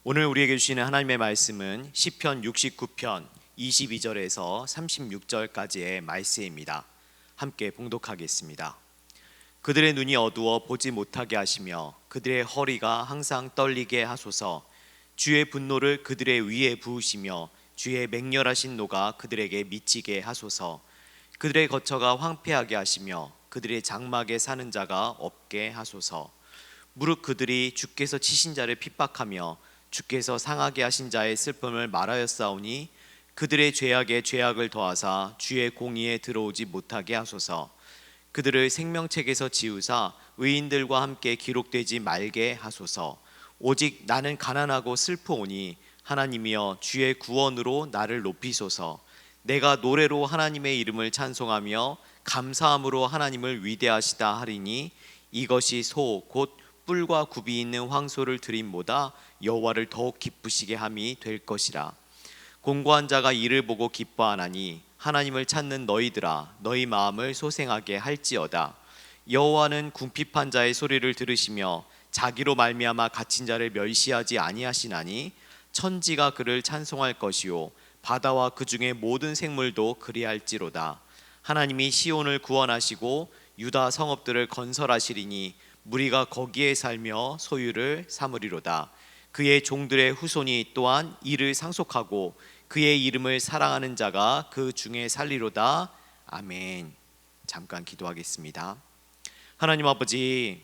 오늘 우리에게 주시는 하나님의 말씀은 시편 69편 22절에서 36절까지의 말씀입니다. 함께 봉독하겠습니다. 그들의 눈이 어두워 보지 못하게 하시며 그들의 허리가 항상 떨리게 하소서. 주의 분노를 그들의 위에 부으시며 주의 맹렬하신 노가 그들에게 미치게 하소서. 그들의 거처가 황폐하게 하시며 그들의 장막에 사는 자가 없게 하소서. 무릇 그들이 주께서 치신 자를 핍박하며 주께서 상하게 하신 자의 슬픔을 말하였사오니 그들의 죄악에 죄악을 더하사 주의 공의에 들어오지 못하게 하소서. 그들을 생명책에서 지우사 의인들과 함께 기록되지 말게 하소서. 오직 나는 가난하고 슬프오니 하나님이여 주의 구원으로 나를 높이소서. 내가 노래로 하나님의 이름을 찬송하며 감사함으로 하나님을 위대하시다 하리니 이것이 소 곧 뿔과 굽이 있는 황소를 드림보다 여호와를 더욱 기쁘시게 함이 될 것이라. 공고한 자가 이를 보고 기뻐하나니 하나님을 찾는 너희들아 너희 마음을 소생하게 할지어다. 여호와는 궁핍한 자의 소리를 들으시며 자기로 말미암아 갇힌 자를 멸시하지 아니하시나니 천지가 그를 찬송할 것이요 바다와 그 중에 모든 생물도 그리할지로다. 하나님이 시온을 구원하시고 유다 성읍들을 건설하시리니 무리가 거기에 살며 소유를 삼으리로다. 그의 종들의 후손이 또한 이를 상속하고 그의 이름을 사랑하는 자가 그 중에 살리로다. 아멘. 잠깐 기도하겠습니다. 하나님 아버지,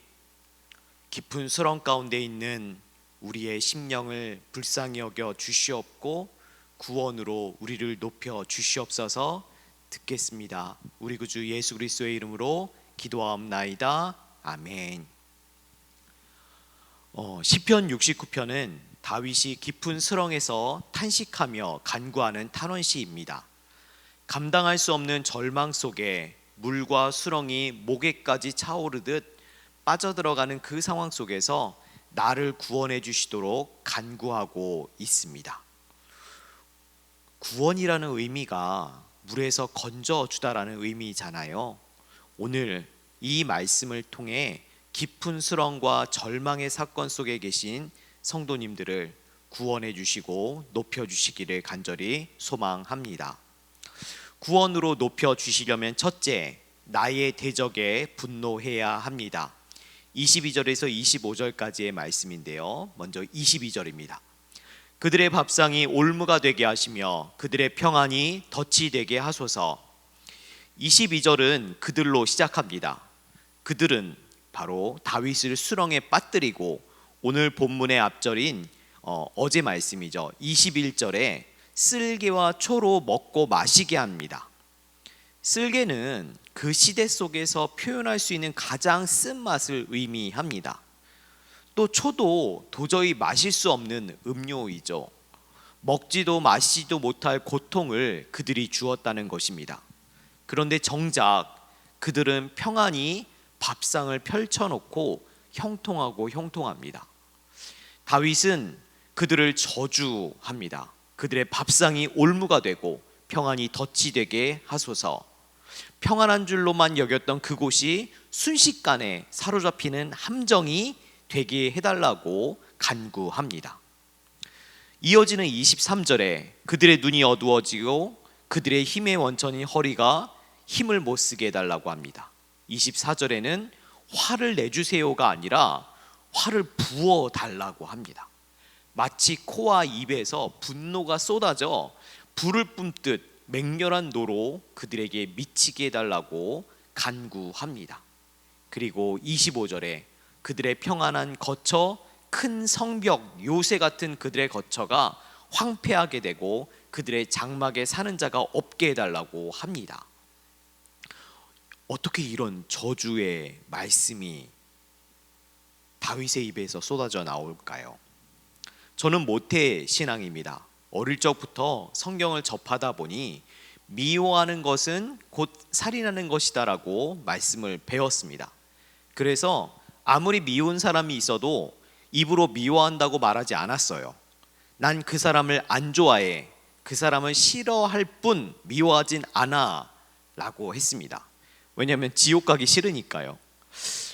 깊은 수렁 가운데 있는 우리의 심령을 불쌍히 여겨 주시옵고 구원으로 우리를 높여 주시옵소서. 듣겠습니다. 우리 구주 예수 그리스도의 이름으로 기도하옵나이다. 아멘. 시편 69편은 다윗이 깊은 수렁에서 탄식하며 간구하는 탄원시입니다. 감당할 수 없는 절망 속에 물과 수렁이 목에까지 차오르듯 빠져들어가는 그 상황 속에서 나를 구원해 주시도록 간구하고 있습니다. 구원이라는 의미가 물에서 건져주다라는 의미잖아요. 오늘 이 말씀을 통해 깊은 수렁과 절망의 사건 속에 계신 성도님들을 구원해 주시고 높여 주시기를 간절히 소망합니다. 구원으로 높여 주시려면 첫째, 나의 대적에 분노해야 합니다. 22절에서 25절까지의 말씀인데요. 먼저 22절입니다. 그들의 밥상이 올무가 되게 하시며 그들의 평안이 덫이 되게 하소서. 22절은 그들로 시작합니다. 그들은 바로 다윗을 수렁에 빠뜨리고 오늘 본문의 앞절인 어제 말씀이죠. 21절에 쓸개와 초로 먹고 마시게 합니다. 쓸개는 그 시대 속에서 표현할 수 있는 가장 쓴맛을 의미합니다. 또 초도 도저히 마실 수 없는 음료이죠. 먹지도 마시지도 못할 고통을 그들이 주었다는 것입니다. 그런데 정작 그들은 평안히 밥상을 펼쳐놓고 형통합니다. 다윗은 그들을 저주합니다. 그들의 밥상이 올무가 되고 평안이 덫이 되게 하소서. 평안한 줄로만 여겼던 그곳이 순식간에 사로잡히는 함정이 되게 해달라고 간구합니다. 이어지는 23절에 그들의 눈이 어두워지고 그들의 힘의 원천인 허리가 힘을 못 쓰게 해달라고 합니다. 24절에는 화를 내주세요가 아니라 화를 부어 달라고 합니다. 마치 코와 입에서 분노가 쏟아져 불을 뿜듯 맹렬한 노로 그들에게 미치게 해달라고 간구합니다. 그리고 25절에 그들의 평안한 거처, 큰 성벽, 요새 같은 그들의 거처가 황폐하게 되고 그들의 장막에 사는 자가 없게 해달라고 합니다. 어떻게 이런 저주의 말씀이 다윗의 입에서 쏟아져 나올까요? 저는 모태 신앙입니다. 어릴 적부터 성경을 접하다 보니 미워하는 것은 곧 살인하는 것이다라고 말씀을 배웠습니다. 그래서 아무리 미운 사람이 있어도 입으로 미워한다고 말하지 않았어요. 난 그 사람을 안 좋아해, 그 사람을 싫어할 뿐 미워하진 않아 라고 했습니다. 왜냐하면 지옥 가기 싫으니까요.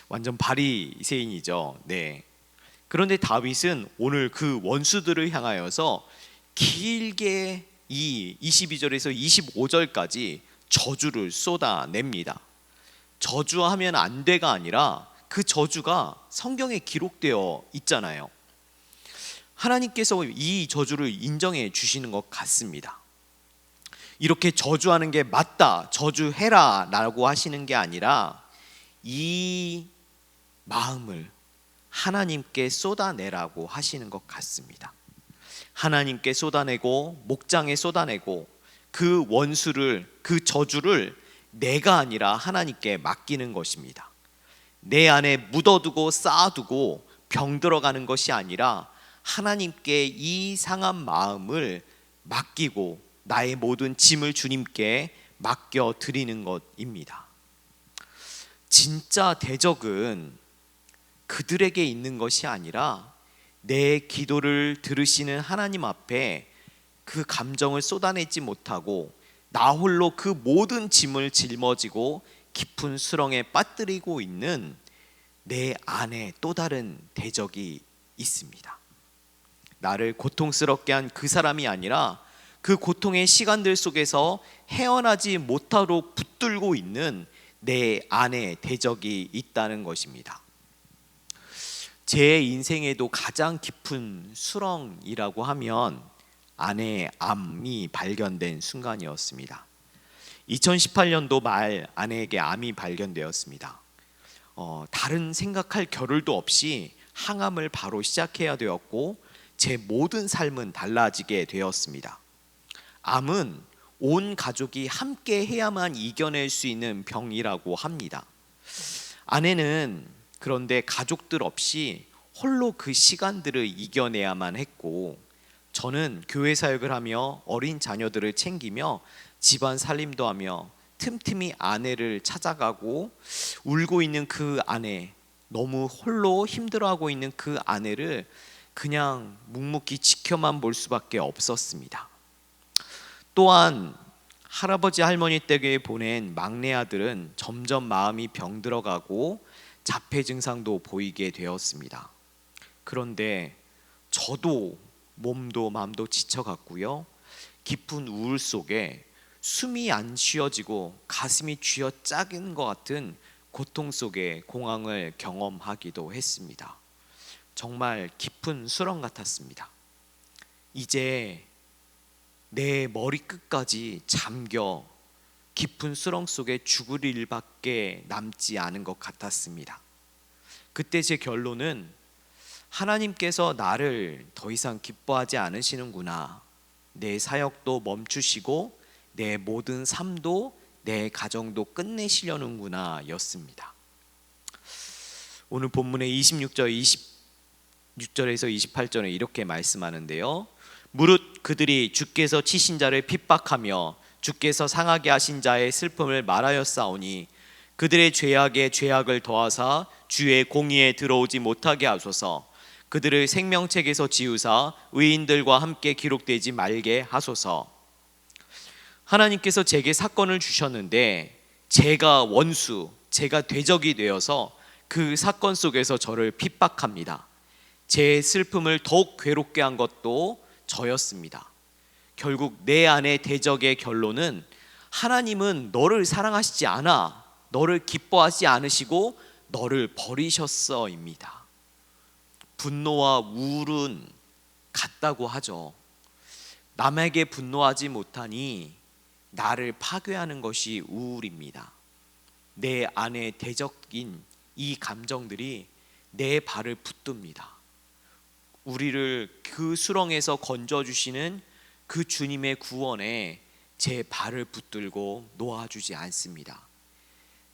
완전 바리새인이죠. 네. 그런데 다윗은 오늘 그 원수들을 향하여서 길게 이 22절에서 25절까지 저주를 쏟아냅니다. 저주하면 안 돼가 아니라 그 저주가 성경에 기록되어 있잖아요. 하나님께서 이 저주를 인정해 주시는 것 같습니다. 이렇게 저주하는 게 맞다, 저주해라 라고 하시는 게 아니라 이 마음을 하나님께 쏟아내라고 하시는 것 같습니다. 하나님께 쏟아내고 목장에 쏟아내고 그 원수를, 그 저주를 내가 아니라 하나님께 맡기는 것입니다. 내 안에 묻어두고 쌓아두고 병들어가는 것이 아니라 하나님께 이 상한 마음을 맡기고 나의 모든 짐을 주님께 맡겨드리는 것입니다. 진짜 대적은 그들에게 있는 것이 아니라 내 기도를 들으시는 하나님 앞에 그 감정을 쏟아내지 못하고 나 홀로 그 모든 짐을 짊어지고 깊은 수렁에 빠뜨리고 있는 내 안에 또 다른 대적이 있습니다. 나를 고통스럽게 한 그 사람이 아니라 그 고통의 시간들 속에서 헤어나지 못하도록 붙들고 있는 내 안에 대적이 있다는 것입니다. 제 인생에도 가장 깊은 수렁이라고 하면 아내의 암이 발견된 순간이었습니다. 2018년도 말 아내에게 암이 발견되었습니다. 다른 생각할 겨를도 없이 항암을 바로 시작해야 되었고 제 모든 삶은 달라지게 되었습니다. 암은 온 가족이 함께 해야만 이겨낼 수 있는 병이라고 합니다. 아내는 그런데 가족들 없이 홀로 그 시간들을 이겨내야만 했고, 저는 교회 사역을 하며 어린 자녀들을 챙기며 집안 살림도 하며 틈틈이 아내를 찾아가고 울고 있는 그 아내, 너무 홀로 힘들어하고 있는 그 아내를 그냥 묵묵히 지켜만 볼 수밖에 없었습니다. 또한 할아버지 할머니 댁에 보낸 막내 아들은 점점 마음이 병들어가고 자폐 증상도 보이게 되었습니다. 그런데 저도 몸도 마음도 지쳐갔고요. 깊은 우울 속에 숨이 안 쉬어지고 가슴이 쥐어짜는 것 같은 고통 속에 공황을 경험하기도 했습니다. 정말 깊은 수렁 같았습니다. 이제 내 머리끝까지 잠겨 깊은 수렁 속에 죽을 일밖에 남지 않은 것 같았습니다. 그때 제 결론은 하나님께서 나를 더 이상 기뻐하지 않으시는구나. 내 사역도 멈추시고 내 모든 삶도 내 가정도 끝내시려는구나 였습니다. 오늘 본문의 26절에서 28절에 이렇게 말씀하는데요. 무릇 그들이 주께서 치신 자를 핍박하며 주께서 상하게 하신 자의 슬픔을 말하였사오니 그들의 죄악에 죄악을 더하사 주의 공의에 들어오지 못하게 하소서. 그들을 생명책에서 지우사 의인들과 함께 기록되지 말게 하소서. 하나님께서 제게 사건을 주셨는데 제가 원수, 제가 대적이 되어서 그 사건 속에서 저를 핍박합니다. 제 슬픔을 더욱 괴롭게 한 것도 저였습니다. 결국 내 안의 대적의 결론은 하나님은 너를 사랑하시지 않아, 너를 기뻐하지 않으시고 너를 버리셨어입니다. 분노와 우울은 같다고 하죠. 남에게 분노하지 못하니 나를 파괴하는 것이 우울입니다. 내 안에 대적인 이 감정들이 내 발을 붙듭니다. 우리를 그 수렁에서 건져주시는 그 주님의 구원에 제 발을 붙들고 놓아주지 않습니다.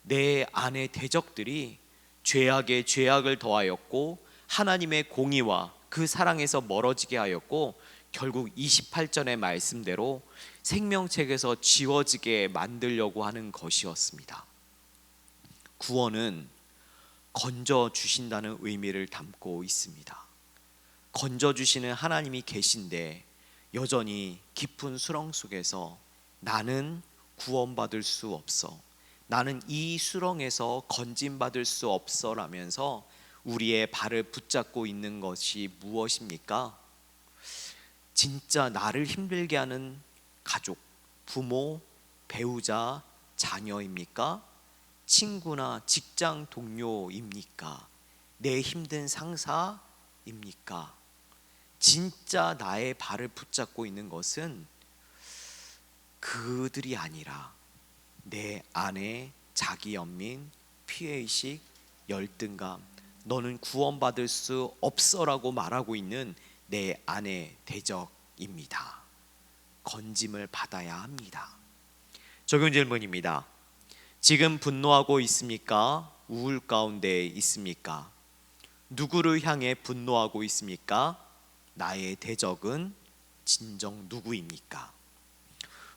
내 안의 대적들이 죄악에 죄악을 더하였고 하나님의 공의와 그 사랑에서 멀어지게 하였고 결국 28절의 말씀대로 생명책에서 지워지게 만들려고 하는 것이었습니다. 구원은 건져주신다는 의미를 담고 있습니다. 건져주시는 하나님이 계신데 여전히 깊은 수렁 속에서 나는 구원받을 수 없어, 나는 이 수렁에서 건짐받을 수 없어 라면서 우리의 발을 붙잡고 있는 것이 무엇입니까? 진짜 나를 힘들게 하는 가족, 부모, 배우자, 자녀입니까? 친구나 직장 동료입니까? 내 힘든 상사입니까? 진짜 나의 발을 붙잡고 있는 것은 그들이 아니라 내 안에 자기 연민, 피해의식, 열등감, 너는 구원받을 수 없어라고 말하고 있는 내 안의 대적입니다. 건짐을 받아야 합니다. 적용 질문입니다. 지금 분노하고 있습니까? 우울 가운데 있습니까? 누구를 향해 분노하고 있습니까? 나의 대적은 진정 누구입니까?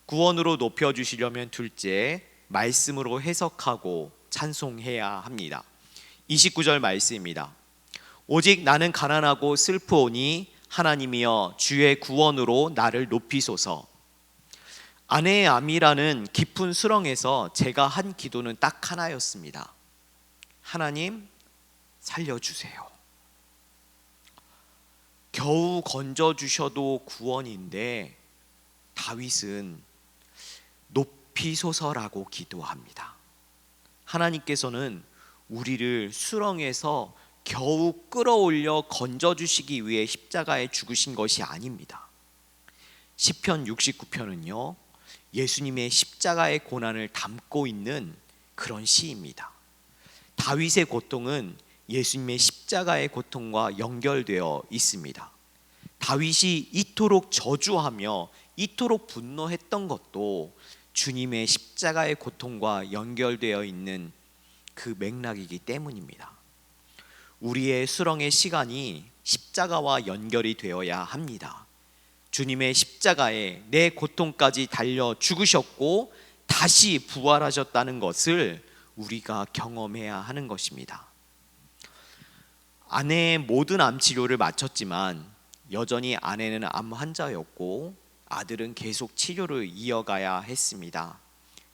구원으로 높여주시려면 둘째, 말씀으로 해석하고 찬송해야 합니다. 29절 말씀입니다. 오직 나는 가난하고 슬프오니 하나님이여 주의 구원으로 나를 높이소서. 아내의 암이라는 깊은 수렁에서 제가 한 기도는 딱 하나였습니다. 하나님 살려주세요. 겨우 건져주셔도 구원인데 다윗은 높이소서라고 기도합니다. 하나님께서는 우리를 수렁에서 겨우 끌어올려 건져주시기 위해 십자가에 죽으신 것이 아닙니다. 시편 69편은요 예수님의 십자가의 고난을 담고 있는 그런 시입니다. 다윗의 고통은 예수님의 십자가의 고통과 연결되어 있습니다. 다윗이 이토록 저주하며 이토록 분노했던 것도 주님의 십자가의 고통과 연결되어 있는 그 맥락이기 때문입니다. 우리의 수렁의 시간이 십자가와 연결이 되어야 합니다. 주님의 십자가에 내 고통까지 달려 죽으셨고 다시 부활하셨다는 것을 우리가 경험해야 하는 것입니다. 아내의 모든 암 치료를 마쳤지만 여전히 아내는 암 환자였고 아들은 계속 치료를 이어가야 했습니다.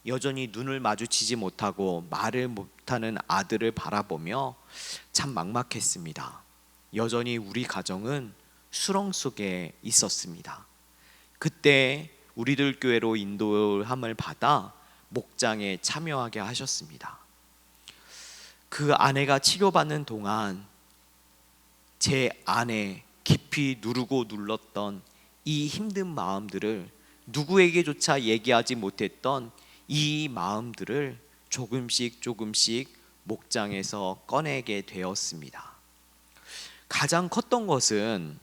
여전히 눈을 마주치지 못하고 말을 못하는 아들을 바라보며 참 막막했습니다. 여전히 우리 가정은 수렁 속에 있었습니다. 그때 우리들 교회로 인도함을 받아 목장에 참여하게 하셨습니다. 그 아내가 치료받는 동안 제 안에 깊이 누르고 눌렀던 이 힘든 마음들을 누구에게조차 얘기하지 못했던 이 마음들을 조금씩 목장에서 꺼내게 되었습니다. 가장 컸던 것은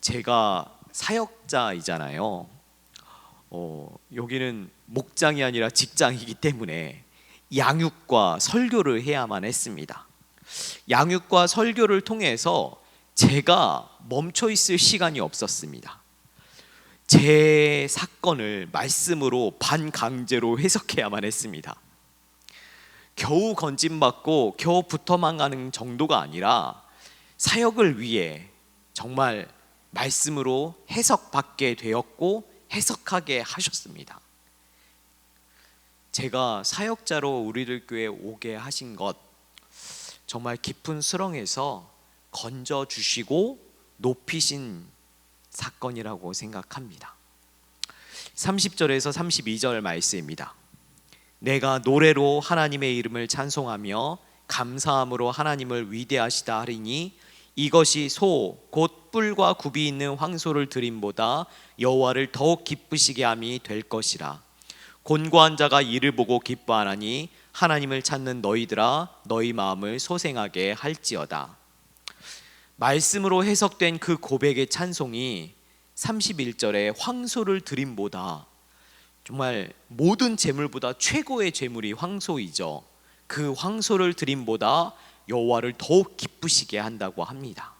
제가 사역자이잖아요. 여기는 목장이 아니라 직장이기 때문에 양육과 설교를 해야만 했습니다. 양육과 설교를 통해서 제가 멈춰 있을 시간이 없었습니다. 제 사건을 말씀으로 반강제로 해석해야만 했습니다. 겨우 건짐받고 겨우 붙어만 가는 정도가 아니라 사역을 위해 정말 말씀으로 해석받게 되었고 해석하게 하셨습니다. 제가 사역자로 우리들 교회에 오게 하신 것 정말 깊은 수렁에서 건져주시고 높이신 사건이라고 생각합니다. 30절에서 32절 말씀입니다. 내가 노래로 하나님의 이름을 찬송하며 감사함으로 하나님을 위대하시다 하리니 이것이 소 곧 뿔과 굽이 있는 황소를 드림보다 여호와를 더욱 기쁘시게 함이 될 것이라. 곤고한 자가 이를 보고 기뻐하나니 하나님을 찾는 너희들아 너희 마음을 소생하게 할지어다. 말씀으로 해석된 그 고백의 찬송이 31절에 황소를 드림보다, 정말 모든 재물보다 최고의 재물이 황소이죠. 그 황소를 드림보다 여호와를 더욱 기쁘시게 한다고 합니다.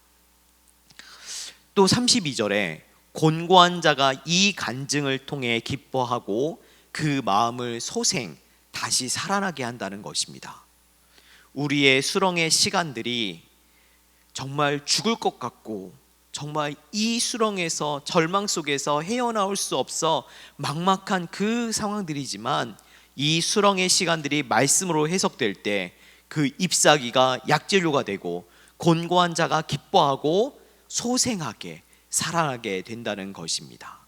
또 32절에 곤고한 자가 이 간증을 통해 기뻐하고 그 마음을 소생, 다시 살아나게 한다는 것입니다. 우리의 수렁의 시간들이 정말 죽을 것 같고 정말 이 수렁에서 절망 속에서 헤어나올 수 없어 막막한 그 상황들이지만 이 수렁의 시간들이 말씀으로 해석될 때 그 잎사귀가 약재료가 되고 곤고한 자가 기뻐하고 소생하게 살아나게 된다는 것입니다.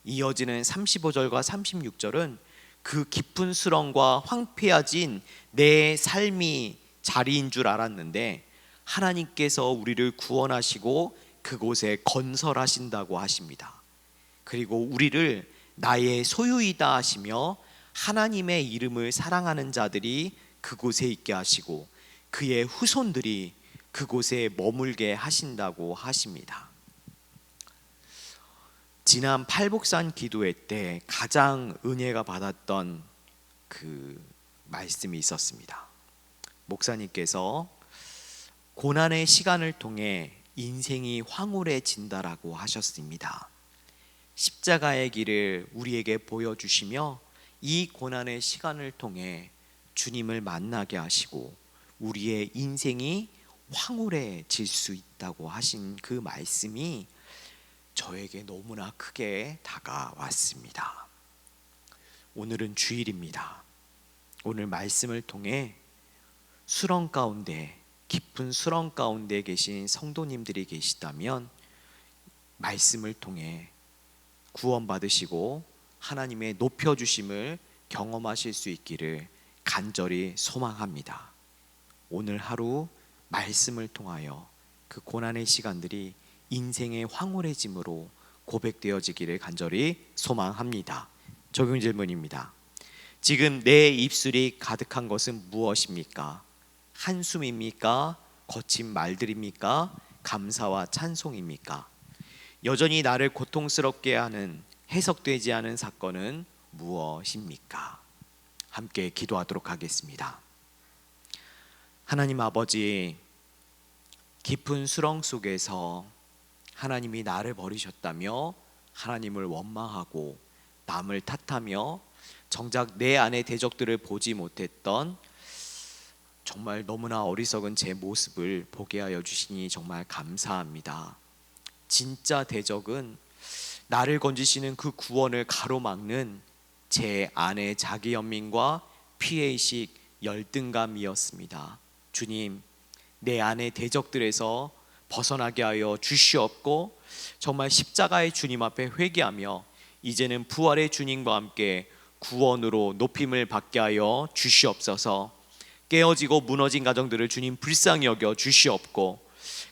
이어지는 35절과 36절은 그 깊은 수렁과 황폐해진 내 삶이 자리인 줄 알았는데 하나님께서 우리를 구원하시고 그곳에 건설하신다고 하십니다. 그리고 우리를 나의 소유이다 하시며 하나님의 이름을 사랑하는 자들이 그곳에 있게 하시고 그의 후손들이 그곳에 머물게 하신다고 하십니다. 지난 팔복산 기도회 때 가장 은혜가 받았던 그 말씀이 있었습니다. 목사님께서 고난의 시간을 통해 인생이 황홀해진다라고 하셨습니다. 십자가의 길을 우리에게 보여주시며 이 고난의 시간을 통해 주님을 만나게 하시고 우리의 인생이 황홀해질 수 있다고 하신 그 말씀이 저에게 너무나 크게 다가왔습니다. 오늘은 주일입니다. 오늘 말씀을 통해 수렁 가운데, 깊은 수렁 가운데 계신 성도님들이 계시다면 말씀을 통해 구원받으시고 하나님의 높여주심을 경험하실 수 있기를 간절히 소망합니다. 오늘 하루 말씀을 통하여 그 고난의 시간들이 인생의 황홀해짐으로 고백되어지기를 간절히 소망합니다. 적용 질문입니다. 지금 내 입술이 가득한 것은 무엇입니까? 한숨입니까? 거친 말들입니까? 감사와 찬송입니까? 여전히 나를 고통스럽게 하는 해석되지 않은 사건은 무엇입니까? 함께 기도하도록 하겠습니다. 하나님 아버지, 깊은 수렁 속에서 하나님이 나를 버리셨다며 하나님을 원망하고 남을 탓하며 정작 내 안의 대적들을 보지 못했던 정말 너무나 어리석은 제 모습을 보게 하여 주시니 정말 감사합니다. 진짜 대적은 나를 건지시는 그 구원을 가로막는 제 안의 자기 연민과 피해의식, 열등감이었습니다. 주님, 내 안의 대적들에서 벗어나게 하여 주시옵고 정말 십자가의 주님 앞에 회개하며 이제는 부활의 주님과 함께 구원으로 높임을 받게 하여 주시옵소서. 깨어지고 무너진 가정들을 주님 불쌍히 여겨 주시옵고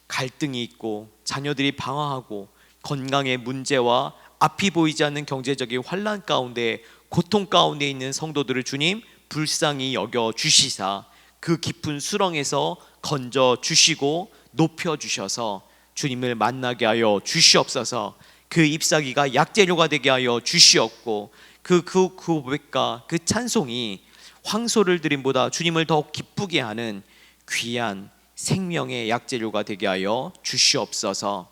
갈등이 있고 자녀들이 방황하고 건강의 문제와 앞이 보이지 않는 경제적인 환난 가운데 고통 가운데 있는 성도들을 주님 불쌍히 여겨 주시사 그 깊은 수렁에서 건져 주시고 높여 주셔서 주님을 만나게 하여 주시옵소서. 그 잎사귀가 약재료가 되게 하여 주시옵고 그 고백과 그 찬송이 황소를 드림보다 주님을 더욱 기쁘게 하는 귀한 생명의 약재료가 되게 하여 주시옵소서.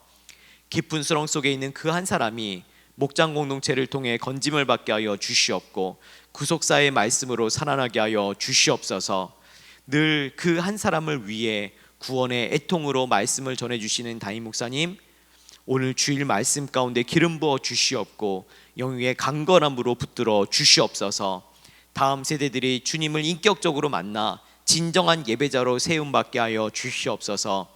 깊은 수렁 속에 있는 그 한 사람이 목장 공동체를 통해 건짐을 받게 하여 주시옵고 구속사의 말씀으로 살아나게 하여 주시옵소서. 늘 그 한 사람을 위해 구원의 애통으로 말씀을 전해주시는 담임 목사님, 오늘 주일 말씀 가운데 기름 부어 주시옵고 영육의 강건함으로 붙들어 주시옵소서. 다음 세대들이 주님을 인격적으로 만나 진정한 예배자로 세움받게 하여 주시옵소서.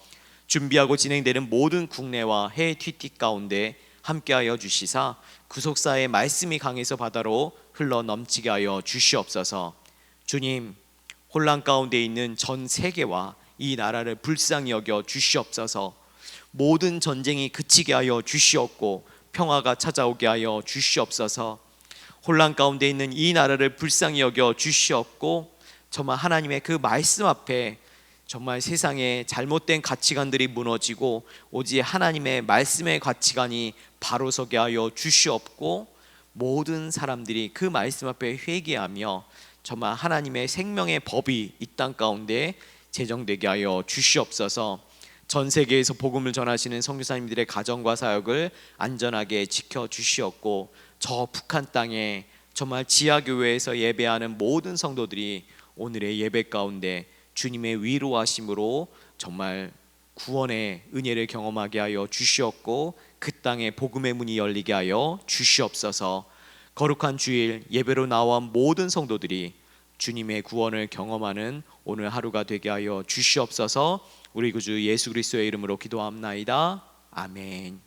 준비하고 진행되는 모든 국내와 해외 TT 가운데 함께하여 주시사 구속사의 말씀이 강에서 바다로 흘러 넘치게 하여 주시옵소서. 주님, 혼란 가운데 있는 전 세계와 이 나라를 불쌍히 여겨 주시옵소서. 모든 전쟁이 그치게 하여 주시옵고 평화가 찾아오게 하여 주시옵소서. 혼란 가운데 있는 이 나라를 불쌍히 여겨 주시옵고 정말 하나님의 그 말씀 앞에 정말 세상의 잘못된 가치관들이 무너지고 오직 하나님의 말씀의 가치관이 바로 서게 하여 주시옵고 모든 사람들이 그 말씀 앞에 회개하며 정말 하나님의 생명의 법이 이 땅 가운데 제정되게 하여 주시옵소서. 전 세계에서 복음을 전하시는 선교사님들의 가정과 사역을 안전하게 지켜 주시옵고 저 북한 땅에 정말 지하교회에서 예배하는 모든 성도들이 오늘의 예배 가운데 주님의 위로하심으로 정말 구원의 은혜를 경험하게 하여 주시옵고 그 땅에 복음의 문이 열리게 하여 주시옵소서. 거룩한 주일 예배로 나온 모든 성도들이 주님의 구원을 경험하는 오늘 하루가 되게 하여 주시옵소서. 우리 구주 예수 그리스도의 이름으로 기도합나이다. 아멘.